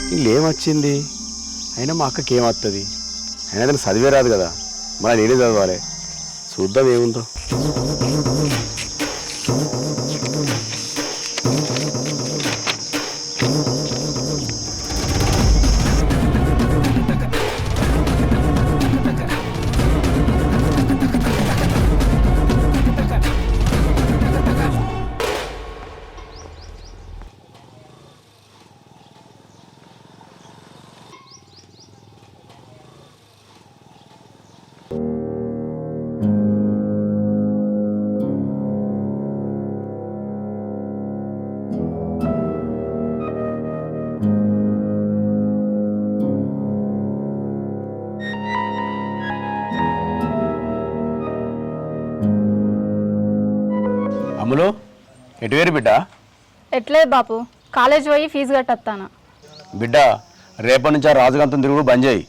వీళ్ళేమొచ్చింది అయినా మా అక్కకి ఏమవుతుంది అయినా దాన్ని చదివే రాదు కదా మన నేనే చదవాలి చూద్దాం ఏముందో అమ్ములు ఎటు వేరు బిడ్డ ఎట్లేదు బాపు కాలేజ్ పోయి ఫీజు కట్టొస్తాను బిడ్డ రేపటి నుంచి ఆ రాజుగాంతం తిరుగుడు బంద్ చేయి